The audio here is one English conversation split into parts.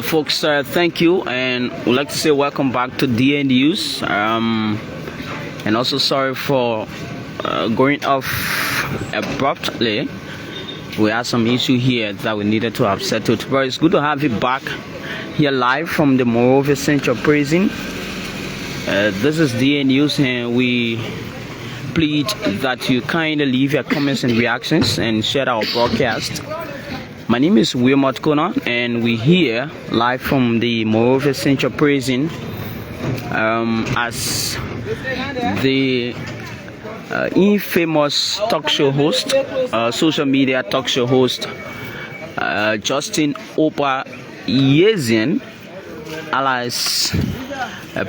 Folks, thank you, and we'd like to say welcome back to DA News. And also sorry for going off abruptly. We had some issue here that we needed to have settled, but it's good to have you back here live from the Monrovia Central Prison. This is DA News, and we plead that you kindly leave your comments and reactions and share our broadcast. My name is Wilmot Kona, and we're here live from the Monrovia Central Prison as the infamous talk show host, social media talk show host, Justin Opa Yezian, alias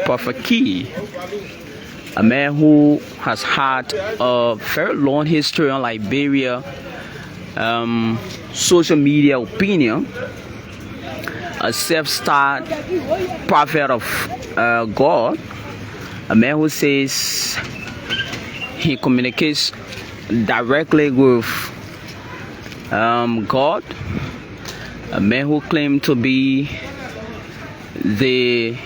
ProphetKey, a man who has had a very long history in Liberia, social media opinion, a self-styled prophet of God, a man who says he communicates directly with God, a man who claimed to be the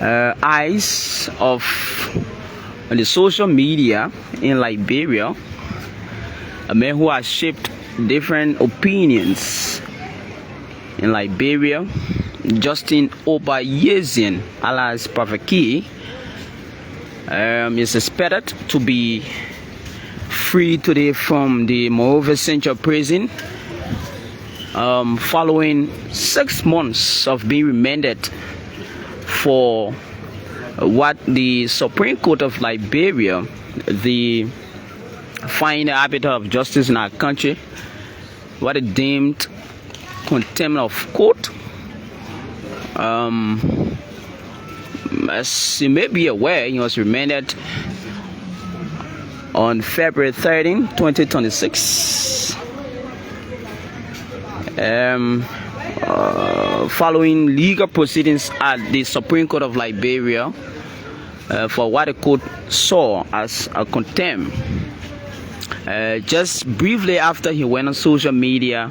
eyes of the social media in Liberia, a man who has shaped different opinions in Liberia. Justin Opa Yezian, alias ProphetKey, is expected to be free today from the Monrovia Central Prison, following 6 months of being remanded for what the Supreme Court of Liberia, the final arbiter of justice in our country, what it deemed contempt of court. As you may be aware, he was remanded on February 13, 2026, following legal proceedings at the Supreme Court of Liberia for what the court saw as a contempt. Just briefly after he went on social media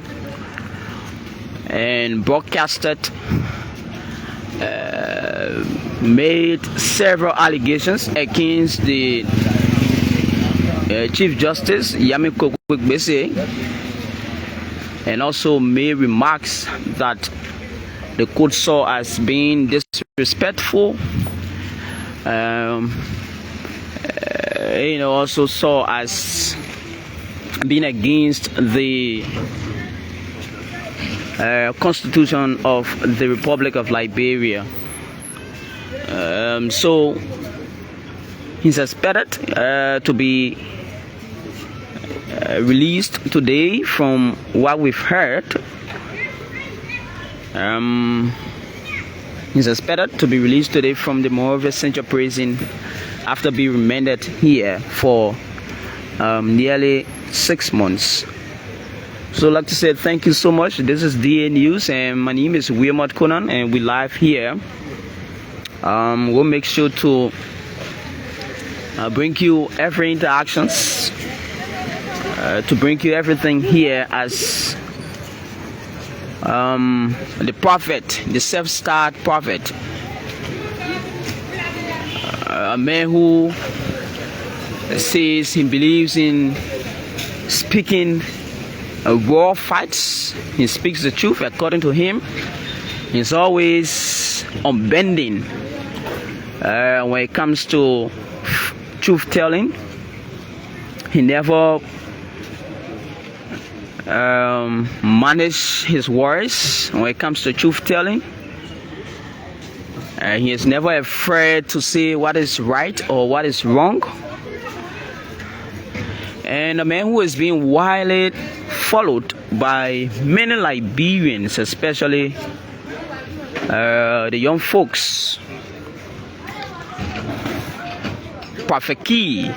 and broadcasted, made several allegations against the Chief Justice Yami Kokwekbese, and also made remarks that the court saw as being disrespectful, also saw as being against the Constitution of the Republic of Liberia. So he's expected to be released today. From what we've heard, he's expected to be released today from the Monrovia Central Prison after being remanded here for nearly 6 months. So I'd like to say thank you so much. This is DA News, and my name is Wilmot Conan, and we live here. We'll make sure to bring you every interactions, to bring you everything here as the prophet, the self-styled prophet, a man who says he believes in speaking raw facts. He speaks the truth according to him. He's always unbending when it comes to truth telling. He never manage his words when it comes to truth telling. He is never afraid to say what is right or what is wrong. And a man who is being widely followed by many Liberians, especially the young folks. ProphetKey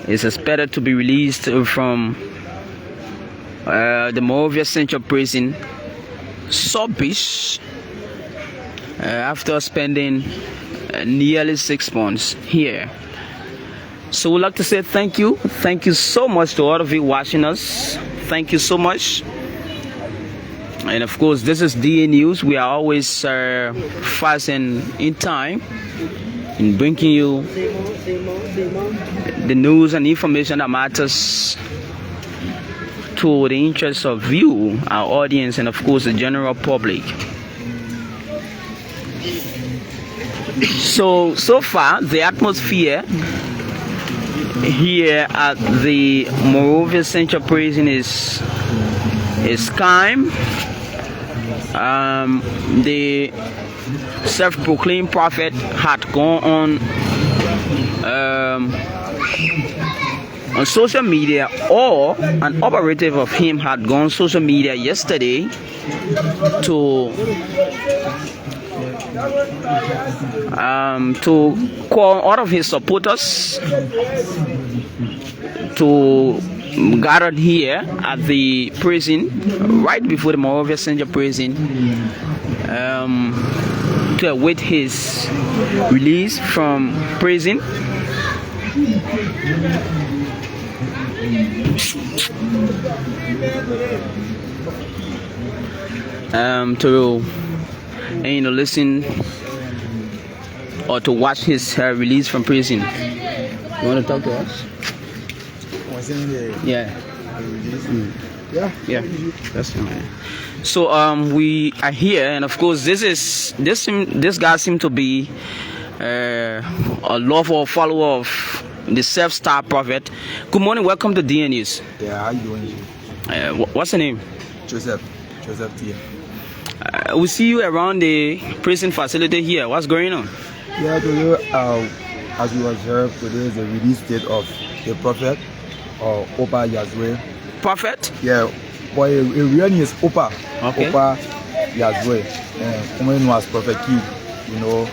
is expected to be released from the Monrovia Central Prison, Sobish, after spending nearly 6 months here. So we'd like to say thank you so much to all of you watching us. Thank you so much. And of course, this is DA News. We are always fast and in time in bringing you the news and information that matters to the interests of you, our audience, and of course the general public. So far the atmosphere here at the Monrovia Central Prison is calm. The self-proclaimed prophet had gone on social media, or an operative of him had gone on social media yesterday to call all of his supporters to gather here at the prison right before the Monrovia Central Prison to await his release from prison. To listen or to watch his release from prison. You want to talk to us? Yeah. Yeah. That's fine. So we are here, and of course this guy seems to be a lover or follower of the self-styled prophet. Good morning, welcome to DA News. Yeah, how you doing? What's your name? Joseph T. We see you around the prison facility here. What's going on? Yeah, today, as you observe, today is the release date of the prophet, or Opa Yazwe. Prophet? Yeah, but a real name is Opa. Okay. Opa Yazwe. Commonly known as ProphetKey. You know.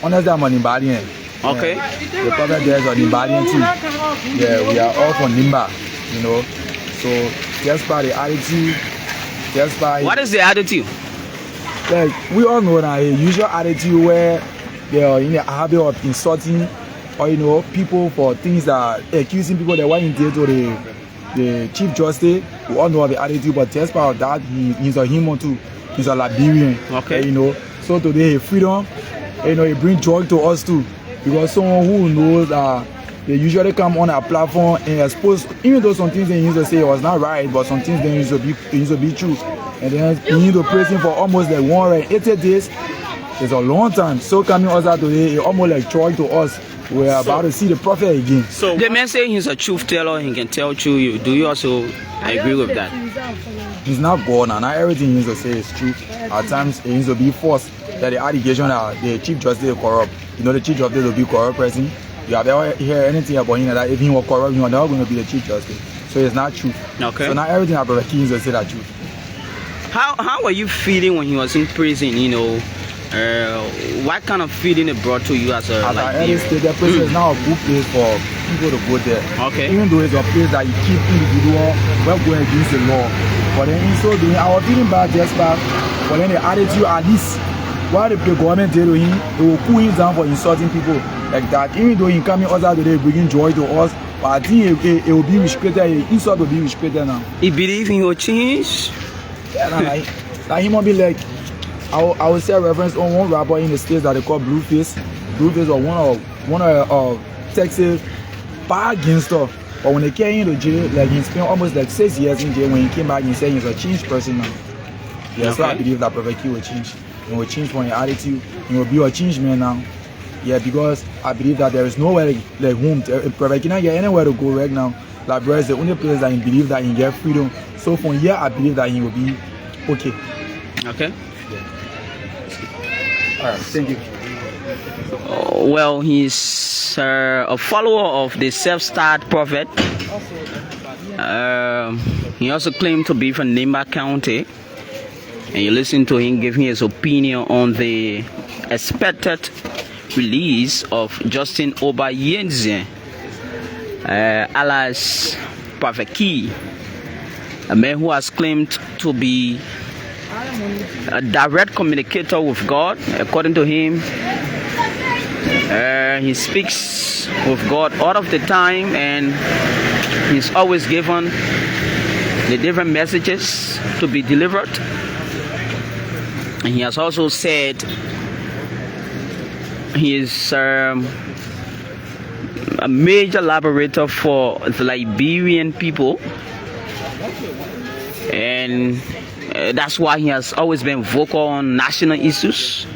Honestly, I'm an Imbadian. Okay. The prophet there is an Imbadian too. Yeah, we are all from Nimba. You know. So just by the attitude. What is the attitude? Like, we all know that a usual attitude where they are in the habit of insulting, or people for things that accusing people that were into to the Chief Justice. We all know the attitude, but just part of that, he's a human too. He's a Liberian. Okay. So today, freedom, he brings joy to us too, because someone who knows that they usually come on a platform and expose, even though some things they used to say was not right, but some things they used to be true. And then you need to praise him for almost like 180 days. It's a long time. So coming us out today, it almost like joy to us. We're about to see the prophet again. So the man saying he's a truth teller, he can tell you. Do you also agree with that? He's not God, and not everything he used to say is true. At times, it used to be false. That the allegation that the Chief Justice is corrupt. The Chief Justice will be corrupt person. You have ever heard anything about him that if he was corrupt, he was never going to be the Chief Justice. So it's not true. Okay. So not everything about ProphetKey is to say that truth. How were you feeling when he was in prison? What kind of feeling it brought to you as a the prison is now a good place for people to go there. Okay. Even though it's a place that you keep individual well going against the law. But then in so doing, I was feeling bad just back. But then the attitude, at least what the government did to him, it will cool him down for insulting people like that. Even though he coming us out today bringing joy to us, but I think it will be restricted. Insult will be restricted now. He believe he will change. Yeah, like he might be like, I would say a reference on one rapper in the States that they call Blueface. Blueface was one of Texas bad gangster. But when they came into jail, like he spent almost like 6 years in jail. When he came back, he said he's a changed person now. Yeah, okay. So I believe that ProphetKey will change. He will change from his attitude. He will be a changed man now. Yeah, because I believe that there is nowhere like home. ProphetKey not get anywhere to go right now. Like, bro, it's the only place that he believe that he get freedom. So from here, I believe that he will be okay. Okay. Yeah. All right. Thank you. Well, he's a follower of the self-styled prophet. He also claimed to be from Nimba County. And you listen to him giving his opinion on the expected release of Justin Obayenze, alias ProphetKey, a man who has claimed to be a direct communicator with God. According to him, he speaks with God all of the time, and he's always given the different messages to be delivered. And he has also said he is a major laborator for the Liberian people, and that's why he has always been vocal on national issues.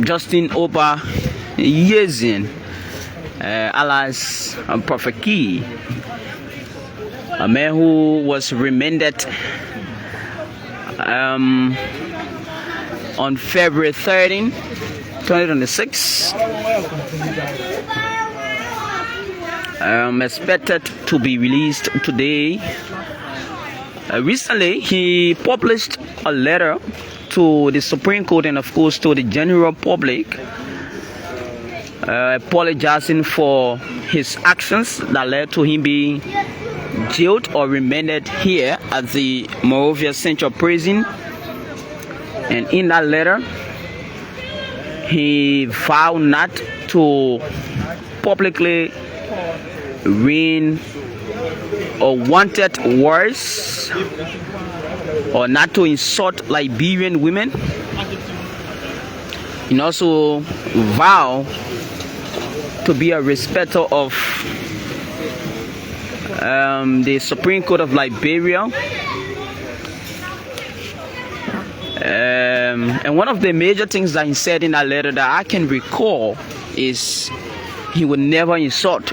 Justin Obayenze, alias ProphetKey, a man who was remanded on February 13, 2026, expected to be released today. Recently, he published a letter to the Supreme Court and, of course, to the general public, apologizing for his actions that led to him being jailed or remanded here at the Monrovia Central Prison. And in that letter, he vowed not to publicly rain or wanted words, or not to insult Liberian women. He also vowed to be a respecter of the Supreme Court of Liberia. And one of the major things that he said in that letter that I can recall is he would never insult.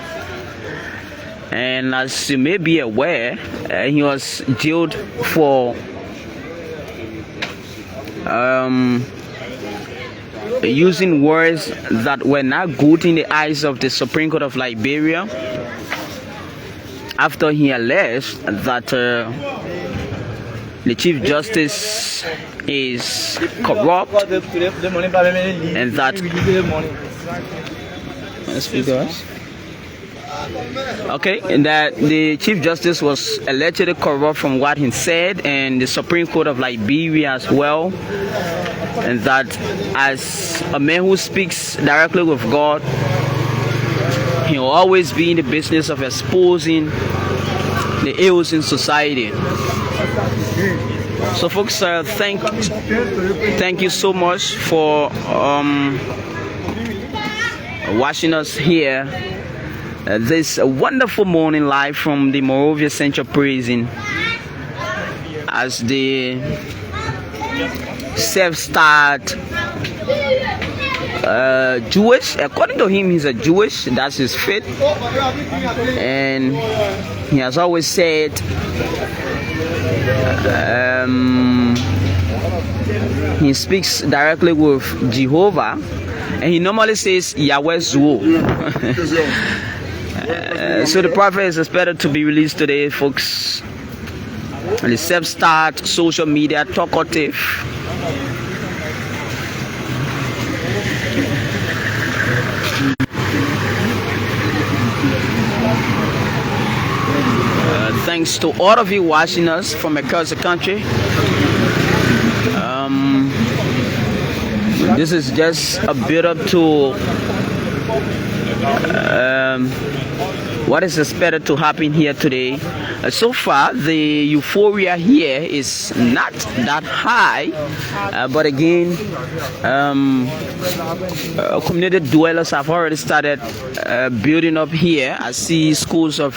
And as you may be aware, he was jailed for using words that were not good in the eyes of the Supreme Court of Liberia, after he alleged that the Chief Justice is corrupt, and that and that the Chief Justice was allegedly corrupt from what he said, and the Supreme Court of Liberia as well, and that as a man who speaks directly with God, he will always be in the business of exposing the ills in society. So folks, thank you so much for watching us here this wonderful morning live from the Monrovia Central Prison, as the self-styled Jewish. According to him, he's a Jewish. That's his faith, and he has always said he speaks directly with Jehovah, and he normally says Yahweh Zuo. So the prophet is expected to be released today, folks. And the self-start social media talkative thanks to all of you watching us from across the country. This is just a build up to what is expected to happen here today. So far, the euphoria here is not that high, but again, community dwellers have already started building up here. I see schools of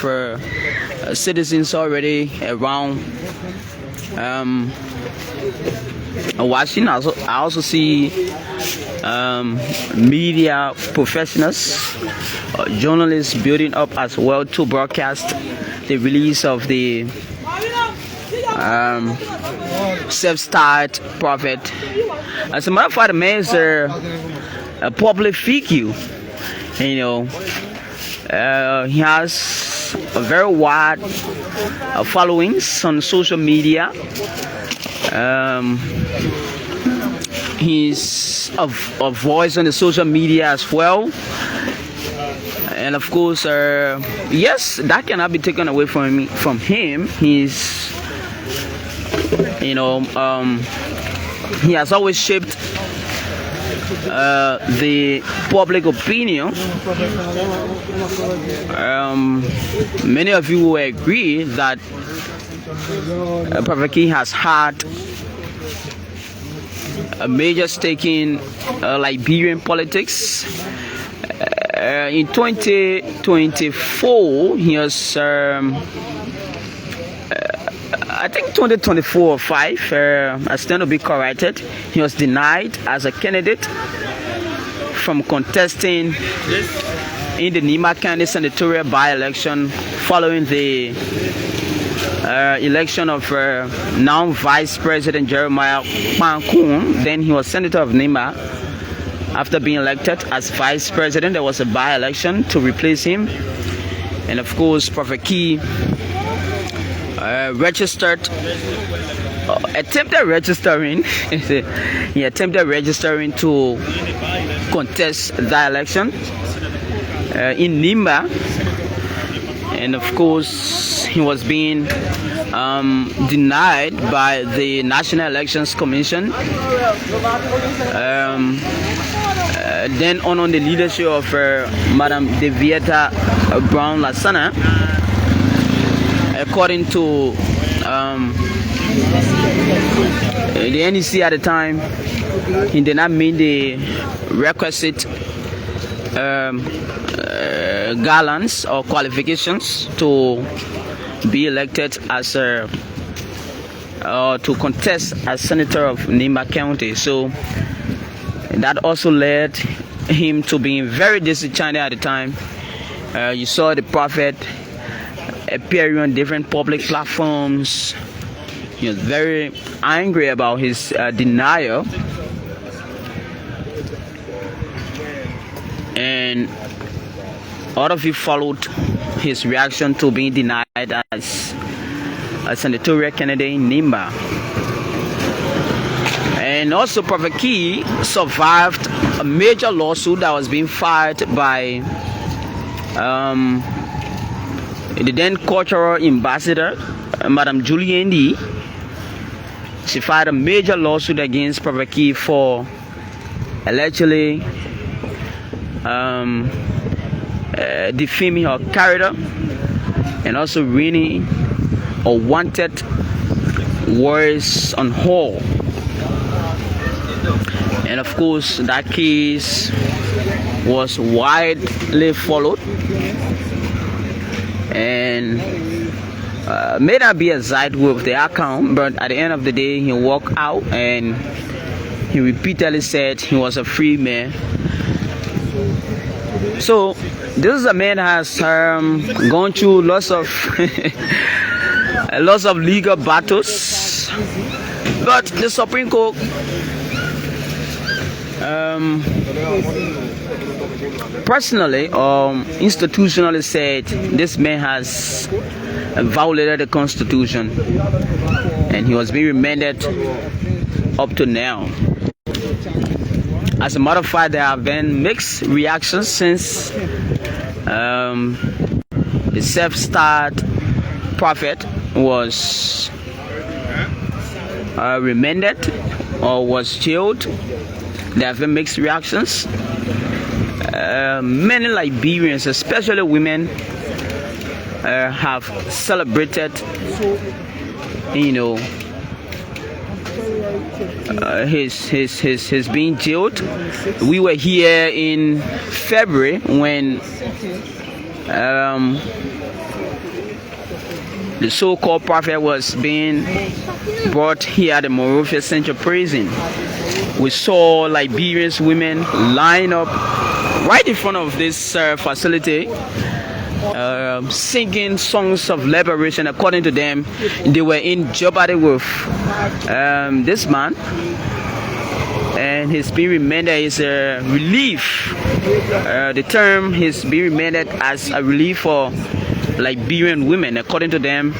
citizens already around watching. I also see media professionals, journalists building up as well to broadcast the release of the self-styled prophet. As a matter of fact, the man is a public figure. You know, he has a very wide followings on social media. He's a voice on the social media as well. And of course, yes, that cannot be taken away from him. He's, he has always shaped the public opinion. Many of you will agree that ProphetKey has had a major stake in Liberian politics. In 2024, he was, I think 2024 or 5, I stand to be corrected, he was denied as a candidate from contesting in the Nima County senatorial by-election following the election of now Vice President Jeremiah Pankun. Then he was senator of Nima. After being elected as Vice President, there was a by-election to replace him. And of course, ProphetKey attempted registering to contest the election in Nimba, and of course he was being denied by the National Elections Commission. Then on the leadership of Madam Devieta Brown Lasana, according to the NEC at the time, he did not meet the requisite gallons or qualifications to be elected as to contest as senator of Nima County. So that also led him to being very disenchanted at the time. You saw the prophet appearing on different public platforms. He was very angry about his denial, and all of you followed his reaction to being denied as a senatorial candidate in Nimba. And also ProphetKey survived a major lawsuit that was being filed by the then cultural ambassador, Madam Julie Ndi. She filed a major lawsuit against ProphetKey for allegedly defaming her character and also reading unwanted words on her. And of course, that case was widely followed, and may not be a side with the account, but at the end of the day, he walked out and he repeatedly said he was a free man. So this is a man that has gone through lots of legal battles, but the Supreme Court personally or institutionally said this man has violated the Constitution, and he was being remanded up to now. As a matter of fact, there have been mixed reactions since the self-styled prophet was remanded or was jailed. There have been mixed reactions. Many Liberians, especially women, have celebrated, his being jailed. We were here in February when the so-called prophet was being brought here at the Monrovia Central Prison. We saw Liberians women line up right in front of this facility, singing songs of liberation. According to them, they were in jeopardy with this man, and he's being remanded as a relief. The term he's being remanded as a relief for Liberian women. According to them,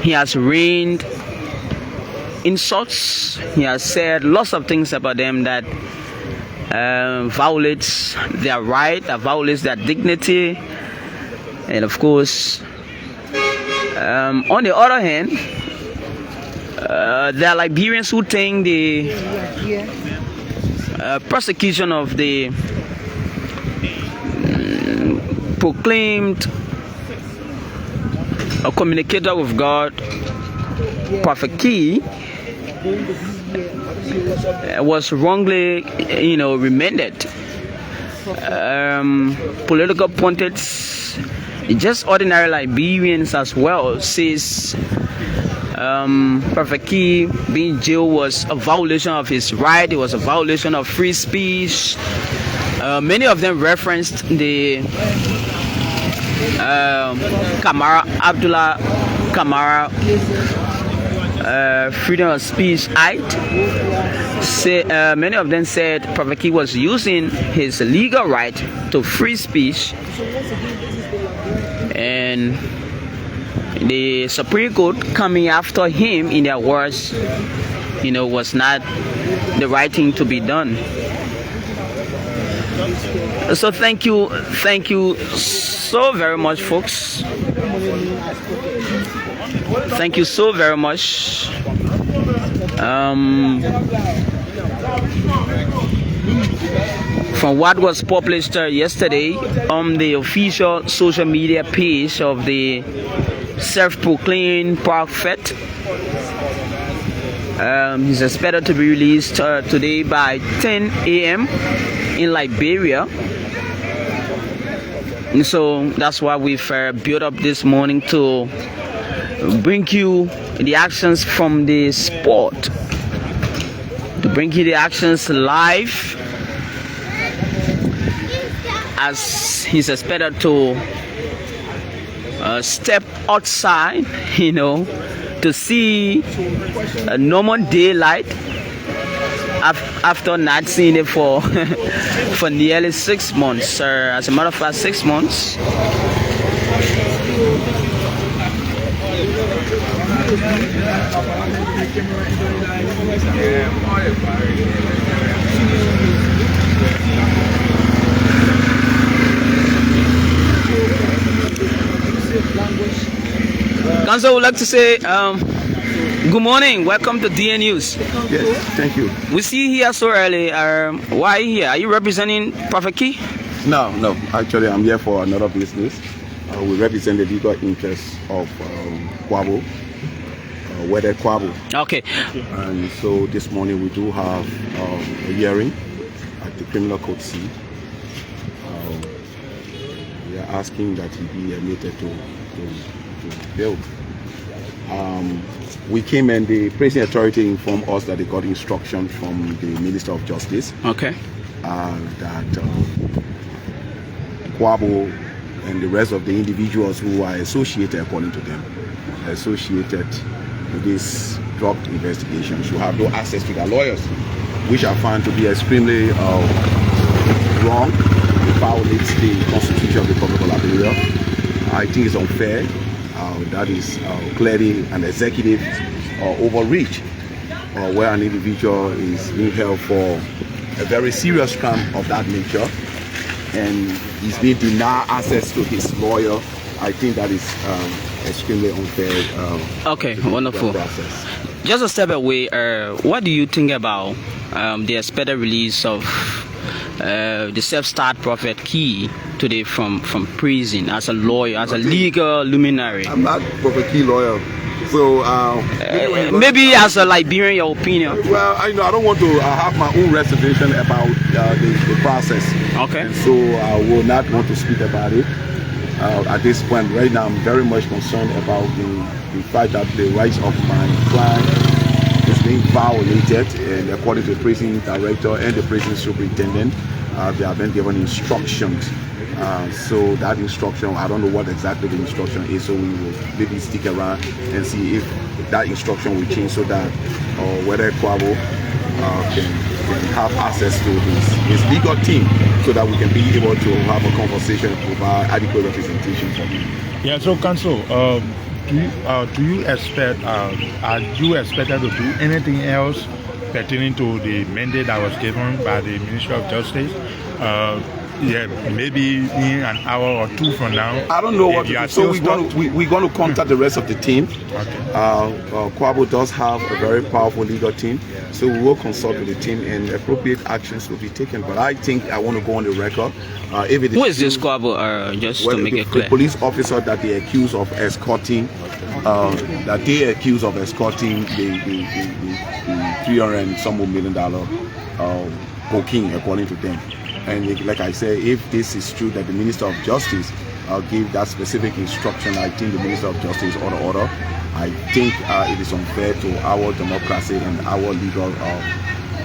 he has reigned insults. He has said lots of things about them that violates their right, that violates their dignity. And of course, on the other hand, there are Liberians who think the prosecution of the proclaimed a communicator with God, ProphetKey, was wrongly, remanded. Political pundits, just ordinary Liberians as well, says ProphetKey being jailed was a violation of his right. It was a violation of free speech. Many of them referenced the Abdullah Kamara Freedom of Speech Act. Many of them said ProphetKey was using his legal right to free speech, and the Supreme Court coming after him, in their words, was not the right thing to be done. So thank you so very much, folks. Thank you so very much. From what was published yesterday on the official social media page of the self-proclaimed prophet, he's expected to be released today by 10 a.m. in Liberia. And so that's why we've built up this morning to bring you the actions from the sport, to bring you the actions live, as he's expected to step outside, to see a normal daylight after not seeing it for for nearly 6 months. As a matter of fact, 6 months. Counsel would like to say good morning, welcome to DN News. Yes, thank you. We see you here so early. Why are you here? Are you representing ProphetKey? No, actually I'm here for another business. We represent the legal interests of Kwabo, Weather Kwabo. Okay. And so this morning we do have a hearing at the Criminal Court C. We are asking that he be admitted to bail. We came and the prison authority informed us that they got instruction from the Minister of Justice. Okay. That Kwabo and the rest of the individuals who are associated, according to them, associated with this drug investigation should have no access to their lawyers, which I find to be extremely wrong. It violates the Constitution of the Republic of Liberia. I think it's unfair. That is clearly an executive overreach, where an individual is being held for a very serious crime of that nature and he's being denied access to his lawyer. I think that is extremely unfair. Okay, wonderful. Just a step away, what do you think about the expected release of the self-styled ProphetKey today from prison as a lawyer, as a legal luminary? I'm not ProphetKey lawyer, so maybe as a Liberian, your opinion. Well, I don't want to have my own reservation about the process. Okay. And so I will not want to speak about it at this point. Right now, I'm very much concerned about the fact that the rights of my client is being violated, and according to the prison director and the prison superintendent, they have been given instructions. So that instruction, I don't know what exactly the instruction is, so we will maybe stick around and see if that instruction will change so that whether Kwabo can have access to his legal team so that we can be able to have a conversation and provide adequate representation for him. Yeah, so counsel, do you expect, are you expected to do anything else pertaining to the mandate that was given by the Ministry of Justice? Maybe in an hour or two from now. I don't know what to do. So we're going to contact the rest of the team. Okay. Kwabo does have a very powerful legal team, so we will consult with the team and appropriate actions will be taken. But I think I want to go on the record. If it is Who is this Kwabo? Just to make it clear. The police officer that they accuse of escorting, the $300 and some $1 million cocaine, according to them. And like I said, if this is true that the Minister of Justice give that specific instruction, I think the Minister of Justice ought to order. I think it is unfair to our democracy and our legal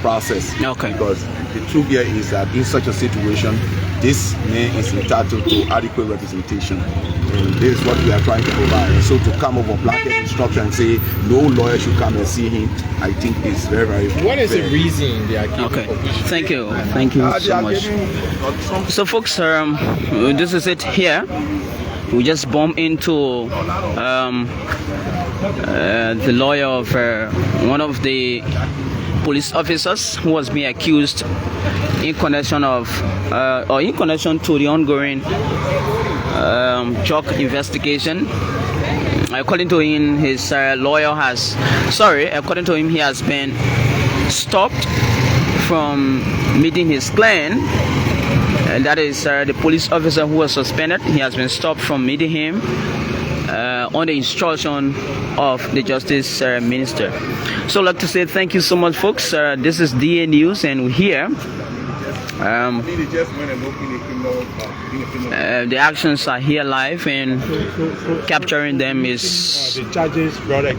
process. Okay. Because the truth here is that in such a situation, this man is entitled to adequate representation. And this is what we are trying to provide. And so to come up with blanket instruction and say no lawyer should come and see him, I think is very, very What is the reason they are giving? Okay, thank you so much. So folks, this is it here. We just bumped into the lawyer of one of the police officers who was being accused in connection of in connection to the ongoing drug investigation. According to him, his lawyer has, according to him, he has been stopped from meeting his client. And that is the police officer who was suspended. He has been stopped from meeting him on the instruction of the Justice Minister. So I'd like to say thank you so much, folks. This is DA News, and we're here. The actions are here live, and capturing them is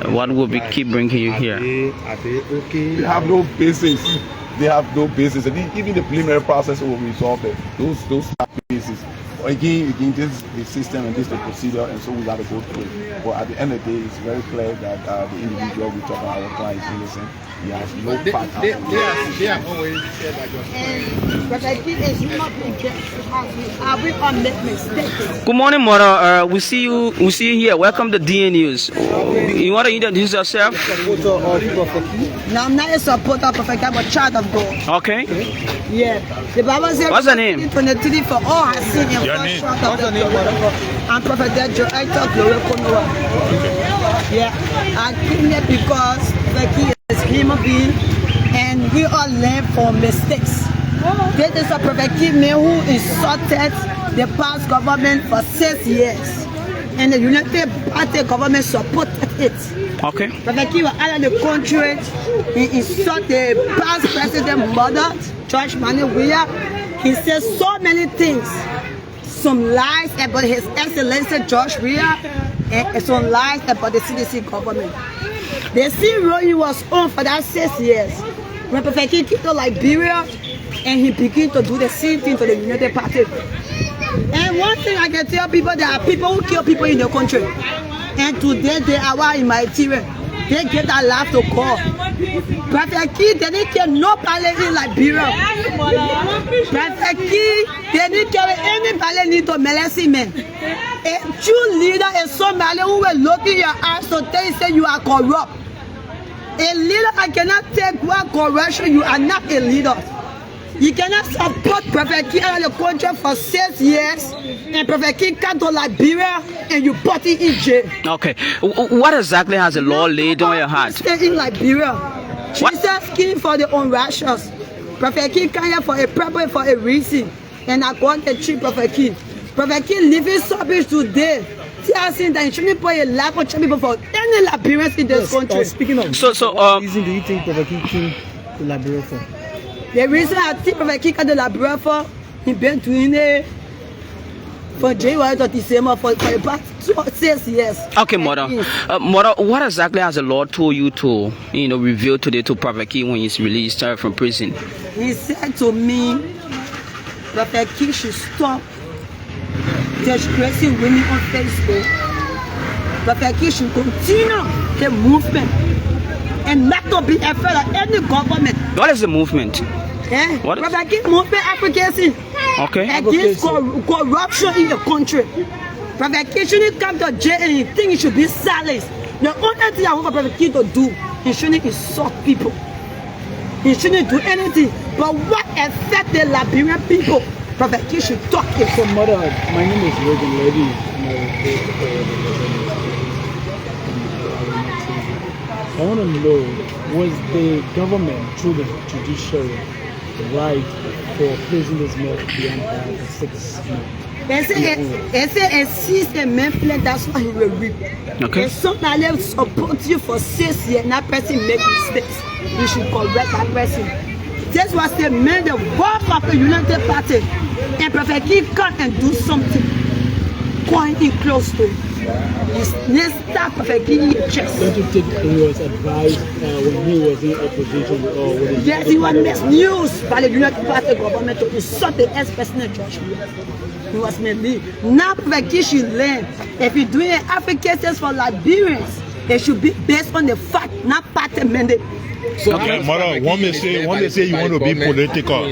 what will be keep bringing you here. They have no basis. They have no basis. And even the preliminary process will resolve it. Those cases. Again, this is the system and this is the procedure, and so we got to go through it. But at the end of the day, it's very clear that the individual we talk about, our client, is innocent. He has no part. They have always said that Good morning, mother. We see you here. Welcome to DA News. You want to introduce yourself? Now I'm not a supporter of ProphetKey, but child of God. Okay. Yeah. The Bible says, what's the name? 23 for all has seen him. Your name? What's the name? I'm Prophet Joe. I talk Glory Konoa. Yeah. I came here because ProphetKey is a human being and we all learn from mistakes. This is a ProphetKey man who insulted the past government for 6 years. And the United Party government supported it. Okay. ProphetKey was out of the country. He insulted the past president mother, George Manuel. He said so many things. Some lies about his excellency George Weah and some lies about the CDC government. The CEO he was on for that 6 years. When ProphetKey came to Liberia and he began to do the same thing to the United Party. And one thing I can tell people, there are people who kill people in the country. And today they are in my team. They get that laugh to call. ProphetKey didn't kill nobody in Liberia. ProphetKey didn't kill anybody need to molest men. A true leader is somebody who will look in your eyes to tell you say you are corrupt. A leader I cannot take one correction, you are not a leader. You cannot support ProphetKey out of the country for 6 years and ProphetKey come to Liberia and you put it in jail. Okay. What exactly has the law laid on your heart? Stay in Liberia. Jesus came for the unrighteous. ProphetKey came here for a purpose, for a reason. And I want to treat ProphetKey. ProphetKey living service today. See, I seen that you shouldn't put a lack of people for any Liberians in this country. Speaking of what reason do you think ProphetKey came to Liberia for? The reason I think ProphetKey came to Liberia for, he been doing it for January to December for the past 6 years. Okay, mother. Mother, what exactly has the Lord told you to, reveal today to ProphetKey when he's released from prison? He said to me, ProphetKey should stop disgracing women on Facebook. ProphetKey should continue the movement and not to be afraid of any government. What is the movement? What ProphetKey movement advocacy against corruption in the country. ProphetKey shouldn't come to jail and you think he should be silenced. The only thing I want for ProphetKey to do, he shouldn't insult people. He shouldn't do anything. But what affect the Liberian people? ProphetKey should talk it. So, mother, my name is Regan Lady. I want to know, was the government through the judiciary right for placing this man behind bars for 6 months? They say a system man plan, that's why he will reap. Okay. If somebody support you for 6 years and that person make mistakes, you should correct that person. This was the man, the work of the United Party. And ProphetKey come and do something. Going in close to it. Next time ProphetKey chest. Don't you think he was advised when he was in opposition? Or yes, he was misused by the United Party government to insult the ex-president George. He was made. Now ProphetKey should learn. If you're doing African cases for Liberians, it should be based on the fact, not party mandate. So, okay, mother, one may say you want to be political.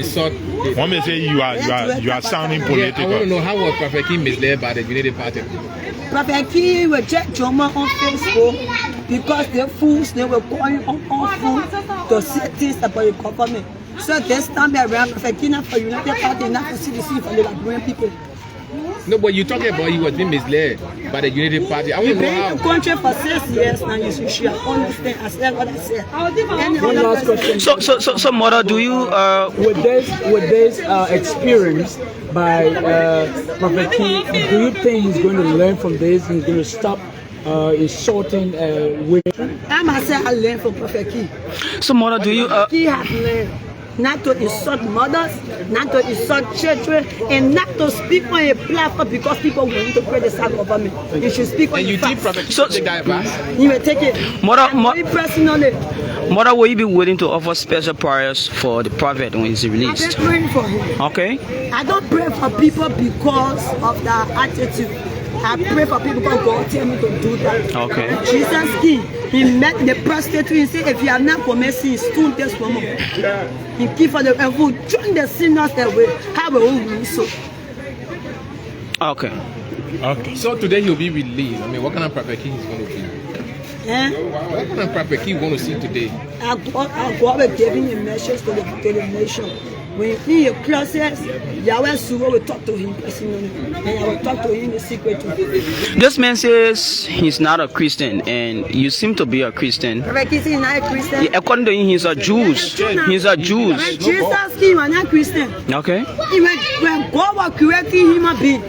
One may say you are sounding political. I want to know how was ProphetKey misled by the United Party? ProphetKey will check Joma on Facebook because the fools they were going on food to say things about the government. So this time around, ProphetKey not for United Party, not for CDC, for the Liberian people. No, but you're talking about he was being misled by the United Party. I want to know how. You've been in the country for 6 years now. You should understand. I said what I said. One last question. So, mother, do you with this experience by ProphetKey, do you think he's going to learn from this? He's going to stop insulting women? I myself I learned from ProphetKey. So, mother, do you He has learned not to insult mothers, not to insult children, and not to speak on a platform because people want to criticize government. You should speak on And you think facts. ProphetKey take that advice? You will take it. Mother, Personally, mother, will you be willing to offer special prayers for the prophet when he's I've released? been praying for him. Okay. I don't pray for people because of their attitude. I pray for people because God tell me to do that. Okay. Jesus King, he met the prostitute and said, if you are not committing, stone this woman. He keep for the and will join the sinners away. Have a own so. Okay. Okay. So today he'll be released. I mean, what kind of ProphetKey is going to be? Yeah. What kind of ProphetKey you going to see today? God will giving a message to the nation. When you're in your closet, Yahweh Suwa will talk to him personally. And I will talk to him in secret too. This man says he's not a Christian, and you seem to be a Christian. ProphetKey is not a Christian. According to him, he's a Jew. He's a Jew. When Jesus came, was not Christian. Okay. When God was creating human being,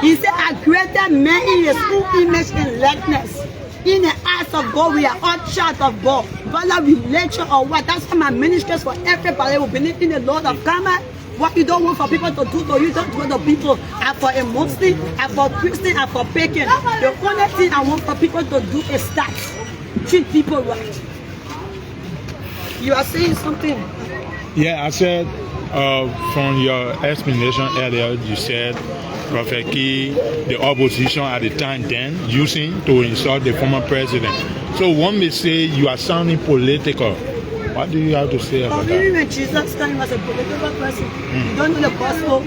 he said, I created man in his own image and likeness. In the eyes of God, we are all child of God. Whether religion or what, that's why my ministry is for everybody who believe in the Lord of karma. What you don't want for people to do to you, don't do to people. And for a Muslim, and for Christian, and for pagan. The only thing I want for people to do is that. Treat people right. You are saying something. Yeah, I said from your explanation earlier, you said ProphetKey, the opposition at the time then, using to insult the former president. So one may say you are sounding political. What do you have to say about that? Even when Jesus time was a political person, you don't know the gospel.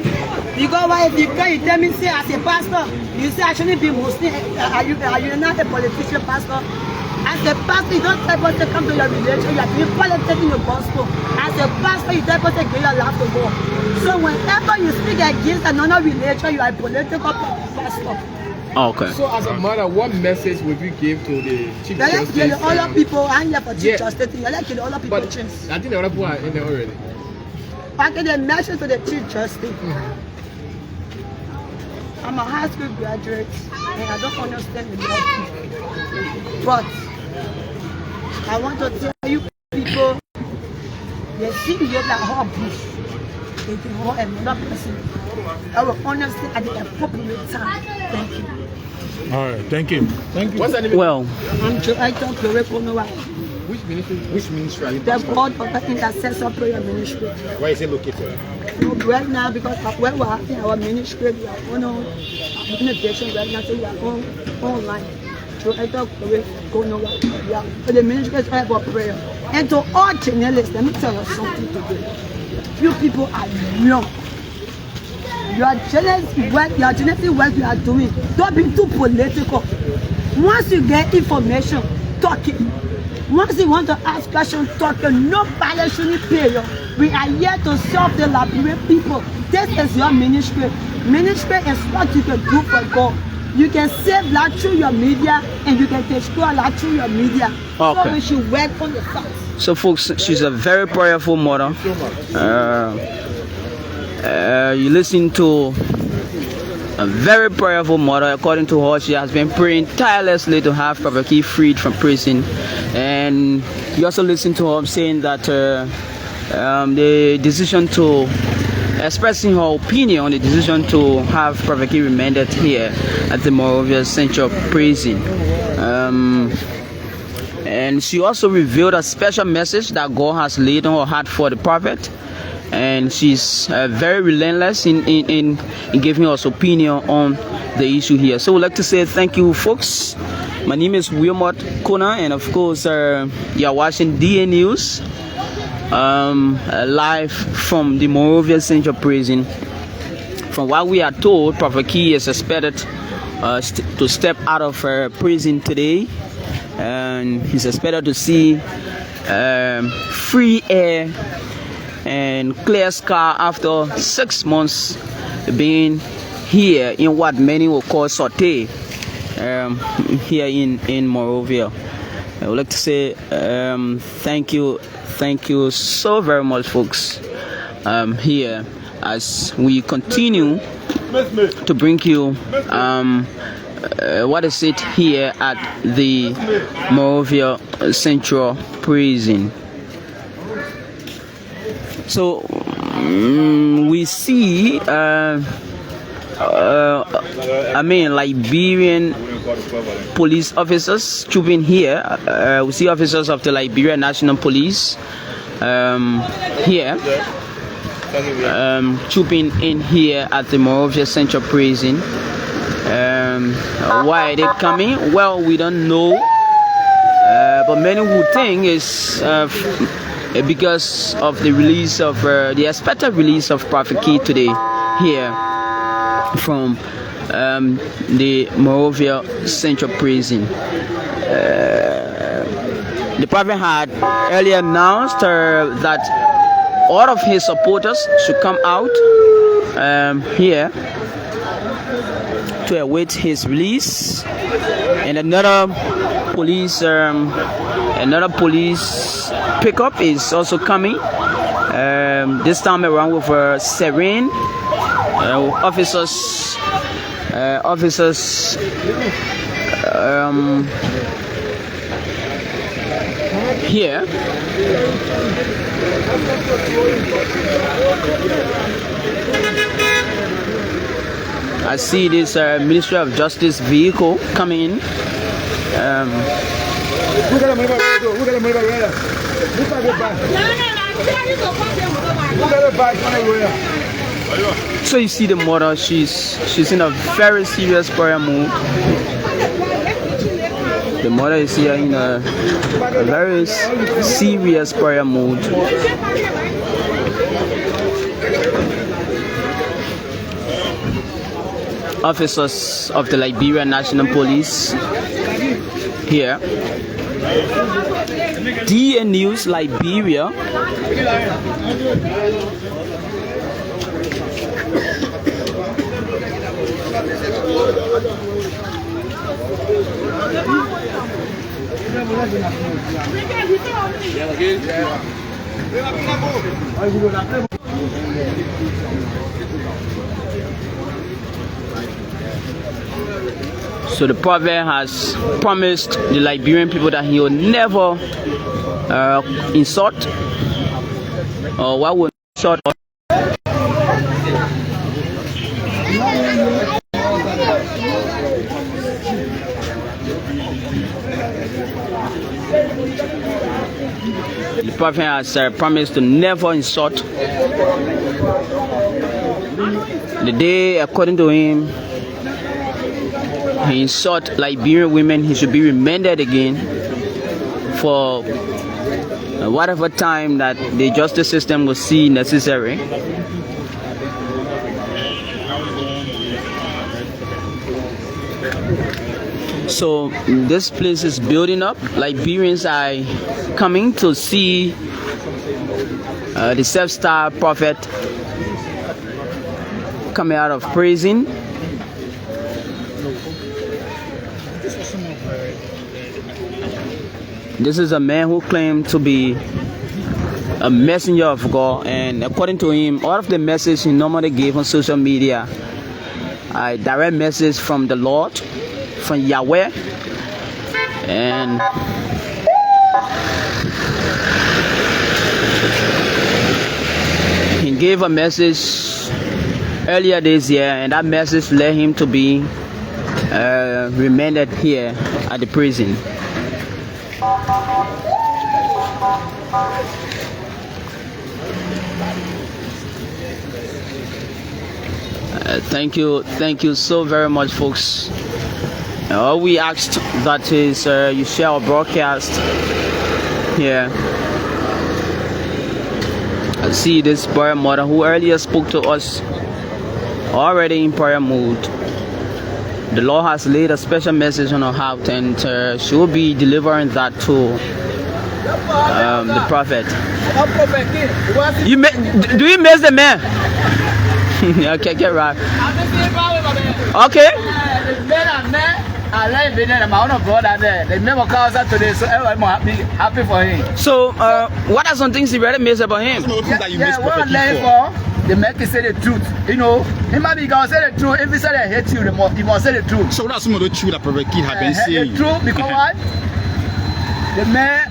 Because why if you come, you tell me, say as a pastor, you say I shouldn't be Muslim. Are you not a politician pastor? As a pastor, you don't tell people to come to your religion, you are doing politics in the gospel. As a pastor, you tell people to give your life to God. So whenever you speak against another religion, you are a political pastor. Okay. So as a mother, what message would you give to the Chief Like Justice? the other people, I'm here for Chief Yeah. Justice. You like the other people But chance. I think the other people are in there already. I get a message to the Chief Justice. I'm a high school graduate and I don't understand the law. But I want to tell you people, they see you like hot bush. They can hold another person. I will understand at the appropriate time. Thank you. All right, thank you. Thank you. What's the name? Well, I'm Joaito Konowa, Which ministry are you? the board of the intercessor prayer ministry. Where is it located? Right now, because when we're having our ministry, we are on innovation right now, so we are online. Joaito Konowa, yeah. So the ministry is all about prayer. And to all journalists, let me tell you something today. You people are young. your genetic work you are doing, don't be too political. Once you get information, talk it. Once you want to ask questions, talk it. Nobody shouldn't pay you. We are here to serve the Liberian people. This is your ministry. Ministry is what you can do for God. You can save life through your media, and you can destroy life through your media. Okay. So we should work on the facts. So folks, she's a very prayerful mother. You listen to a very prayerful mother. According to her, she has been praying tirelessly to have ProphetKey freed from prison. And you also listen to her saying that the decision to expressing her opinion on the decision to have ProphetKey remanded here at the Monrovia Central Prison. And she also revealed a special message that God has laid on her heart for the prophet. And she's very relentless in giving us opinion on the issue here. So we'd like to say thank you, folks. My name is Wilmot Kona, and of course, you are watching DA News live from the Monrovia Central Prison. From what we are told, ProphetKey is expected to step out of prison today, and he's expected to see free air and clear sky after 6 months being here in what many will call saute here in Monrovia. I would like to say thank you so very much, folks, here as we continue to bring you what is it here at the Monrovia Central Prison. So we see Liberian police officers trooping here. We see officers of the Liberian National Police here trooping in here at the Monrovia Central Prison. Why are they coming? Well, we don't know, but many would think is because of the release of the expected release of ProphetKey today here from the Monrovia Central Prison. The prophet had earlier announced that all of his supporters should come out here to await his release, and another police pickup is also coming. This time around with serene officers here. I see this Ministry of Justice vehicle coming in. So you see the mother, she's in a very serious prayer mood. The mother is here in a very serious prayer mood. Officers of the Liberian National Police here. DA News Liberia. So the prophet has promised the Liberian people that he will never insult or what will insult. The prophet has promised to never insult. The day, according to him, he insult Liberian women, he should be remanded again for whatever time that the justice system will see necessary. So this place is building up. Liberians are coming to see the self-styled prophet coming out of prison. This is a man who claimed to be a messenger of God, and according to him, all of the message he normally gave on social media, a direct message from the Lord, from Yahweh. And he gave a message earlier this year, and that message led him to be remanded here at the prison. Thank you so very much, folks. All we asked that is you share our broadcast here. I see this prayer mother who earlier spoke to us already in prayer mood. The Lord has laid a special message on her heart, and she will be delivering that to the prophet. Do you miss the man? Okay, get right. Okay. Happy for him. So, what are some things you really miss about him? That you miss ProphetKey for? They make you say the truth. You know, he might be gonna say the truth. If he say they hate you, he must say the truth. So that's some of the truth that ProphetKey have been saying. The truth, because what? The man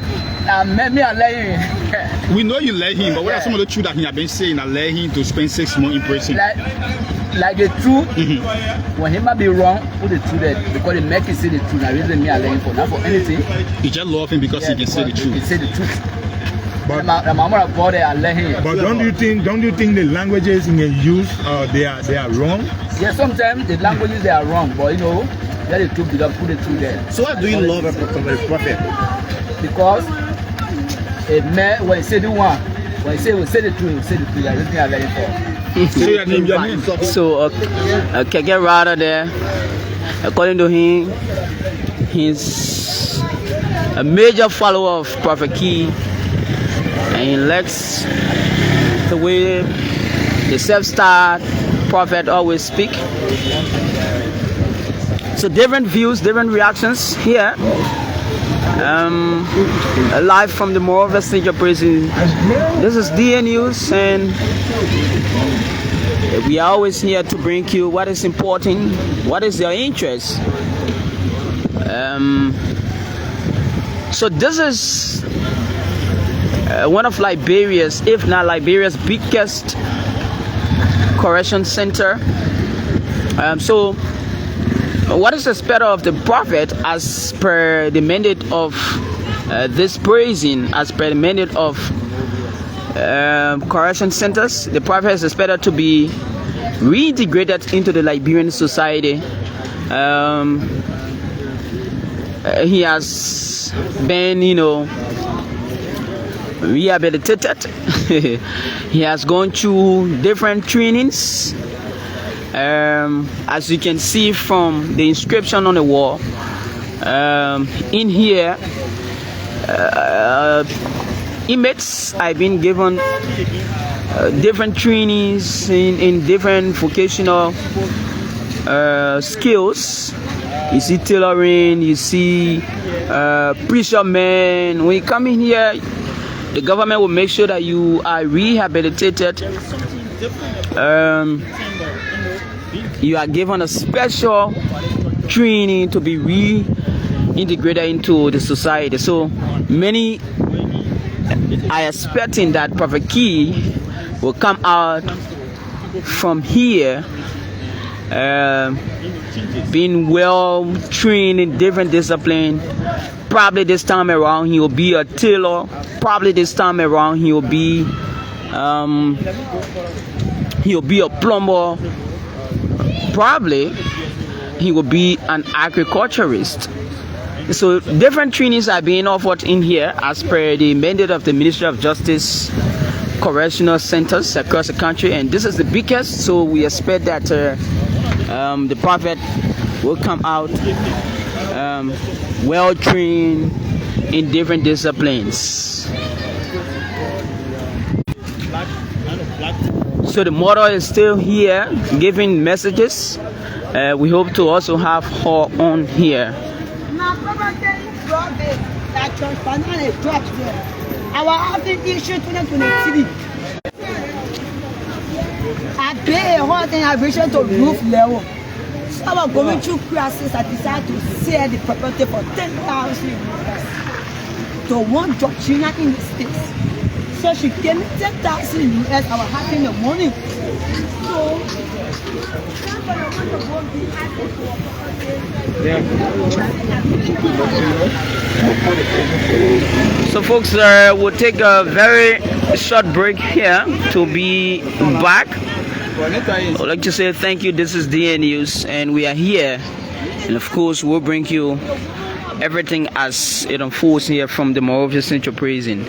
made me and let him. We know you let him, but what are some of the truth that he have been saying that led him to spend 6 months in prison? Like the truth, when he might be wrong, put the truth there, because they make you say the truth. I reason me and let him for not for anything. You just love him because he can say the truth. He say the truth. But don't you think the languages in use they are wrong? Yeah, sometimes the languages they are wrong, but you know, let the truth be done, put the truth there. So why do you love a prophet? Because a man, when he say the one, when he say the truth, everything I let him for. So Keke Rada there, according to him, he's a major follower of ProphetKey, and he likes the way the self-styled prophet always speak. So different views, different reactions here. Live from the Moreover Stage prison. This is DA News, and we are always here to bring you what is important, what is your interest. So this is one of Liberia's, if not Liberia's biggest correction center. So what is expected of the prophet as per the mandate of this prison, as per the mandate of correction centers? The prophet is expected to be reintegrated into the Liberian society. He has been, rehabilitated. He has gone through different trainings. As you can see from the inscription on the wall, in here, inmates have been given different trainings in different vocational skills. You see tailoring, you see preacher man. When you come in here, the government will make sure that you are rehabilitated. You are given a special training to be reintegrated into the society. So many are expecting that ProphetKey will come out from here being well trained in different disciplines. Probably this time around he will be a tailor. Probably this time around he will be a plumber. Probably he will be an agriculturist. So different trainings are being offered in here as per the mandate of the Ministry of Justice correctional centers across the country, and this is the biggest. So we expect that the prophet will come out well trained in different disciplines. So the mother is still here giving messages. We hope to also have her on here. Our housing issue 2023. I pay a whole thing aggravation to roof level. So I was going through crisis. I decided to sell the property for 10,000 US to one Georgina in the States. So she gave me 10,000 US. I was happy in the morning. So folks, we'll take a very short break here to be back. I'd like to say thank you. This is DN News, and we are here, and of course we'll bring you everything as it unfolds here from the Monrovia Central Prison.